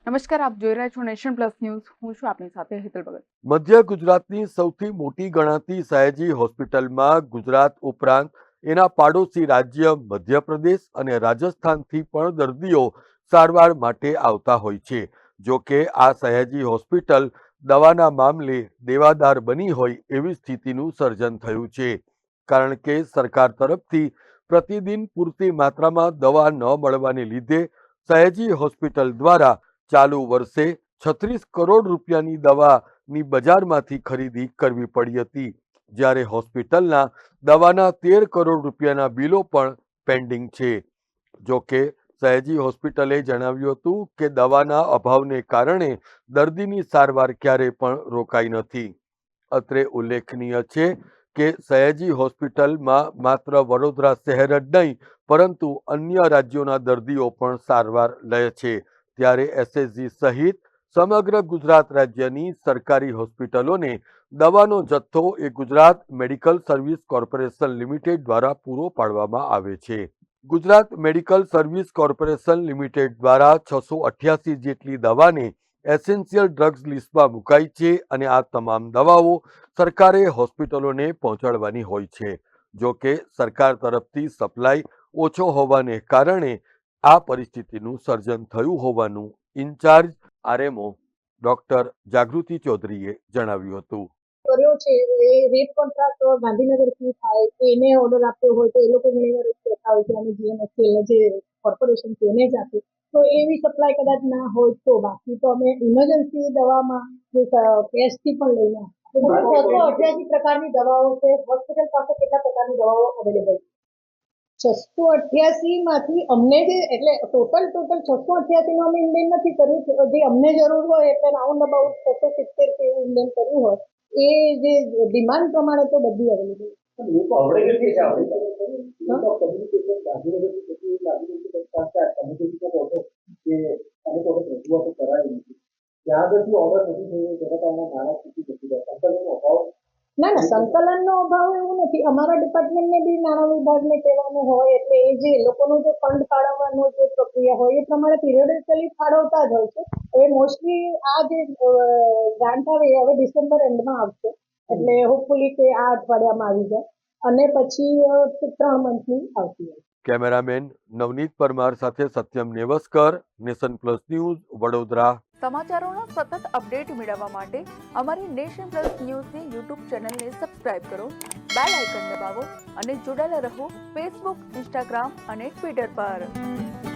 નમસ્કાર, આપ જોઈ રહ્યા છો નેશન પ્લસ ન્યૂઝ. હું છું આપની સાથે હેતલ ભગત. મધ્ય ગુજરાતની સૌથી મોટી ગણાતી સયાજી હોસ્પિટલમાં ગુજરાત ઉપરાંત એના પાડોશી રાજ્ય મધ્યપ્રદેશ અને રાજસ્થાનથી પણ દર્દીઓ સારવાર માટે આવતા હોય છે. જો કે આ સયાજી હોસ્પિટલ દવાના મામલે દેવાદાર બની હોય એવી સ્થિતિનું સર્જન થયું છે. કારણ કે સરકાર તરફથી પ્રતિદિન પૂરતી માત્રામાં દવા ન મળવાને લીધે સયાજી હોસ્પિટલ દ્વારા ચાલુ વર્ષે 36 કરોડ રૂપિયાની દવાની બજારમાંથી ખરીદી કરવી પડી હતી, જ્યારે હોસ્પિટલના દવાના 13 કરોડ રૂપિયાના બિલો પણ પેન્ડિંગ છે. જો કે સયાજી હોસ્પિટલે જણાવ્યું હતું કે દવાના અભાવને કારણે દર્દીની સારવાર ક્યારે પણ રોકાઈ નથી. અત્રે ઉલ્લેખનીય છે કે સયાજી હોસ્પિટલમાં માત્ર વડોદરા શહેર જ નહીં પરંતુ અન્ય રાજ્યોના દર્દીઓ પણ સારવાર લે છે. ત્યારે એસએસજી સહિત સમગ્ર ગુજરાત રાજ્યની સરકારી હોસ્પિટલોને દવાનો જથ્થો એ Gujarat medical service corporation limited દ્વારા પૂરો પાડવામાં આવે છે. Gujarat medical service corporation limited દ્વારા 688 જેટલી દવાને એસેન્શિયલ ડ્રગ્સ લિસ્ટમાં મુકાઈ છે અને આ તમામ દવાઓ સરકારે હોસ્પિટલોને પહોંચાડવાની હોય છે. જો કે સરકાર તરફથી સપ્લાય ઓછો હોવાને કારણે આ પરિસ્થિતિનું સર્જન થયું હોવાનું ઇન્ચાર્જ આરએમઓ ડોક્ટર જાગૃતિ ચૌધરીએ જણાવ્યું હતું. કર્યો છે એ રેટ કોન્ટ્રાક્ટ ગાંધીનગરથી થાય તો એને ઓર્ડર આપ્યો હોય તો એ લોકો ઘણી વાર કહેતા હોય કે અમે જીએમએસસીએલ જે કોર્પોરેશન છે એને જ આપીએ, તો એવી સપ્લાય કદાચ ના હોય તો. બાકી તો અમે ઇમરજન્સી દવામાં જે કેશથી પણ લઈને 688 પ્રકારની દવાઓ છે. હોસ્પિટલ પાસે કેટલા પ્રકારની દવાઓ અવેલેબલ છે? 688 માંથી અમને જે એટલે ટોટલ 688 નું અમે ઇન્ડિયન નથી કર્યું. જે અમને જરૂર હોય એટલે રાઉન્ડ અબાઉટ 670 કે એવું ઇન્ડિયન કર્યું હોય એ જે ડિમાન્ડ પ્રમાણે તો બધી અવેલેબલ ના, સંકલનનો અભાવ એવું નથી. અમારા ડિપાર્ટમેન્ટને બી નાણાં વિભાગને કહેવાનું હોય એટલે એ જે લોકોનું જે ફંડ ફાળવવાનો જે પ્રક્રિયા હોય એ પ્રમાણે પિરિયોડિકલી ફાળવતા જ હોય છે. હવે મોસ્ટલી આ જે ગ્રાન્ટ આવે હવે ડિસેમ્બર એન્ડમાં આવશે, એટલે હોપફુલી કે આ અઠવાડિયામાં આવી જાય અને પછી 3 મંથની આવતી હોય. કેમેરામેન નવનીત પરમાર સાથે Satyam Nevaskar, nation plus news, Vadodara. સમાચારોનો સતત અપડેટ મેળવવા માટે અમારી નેશન પ્લસ ન્યૂઝની યુટ્યુબ ચેનલને સબસ્ક્રાઇબ કરો, બેલ આઇકન દબાવો અને જોડાયેલા રહો ફેસબુક, ઇન્સ્ટાગ્રામ અને ટ્વિટર પર.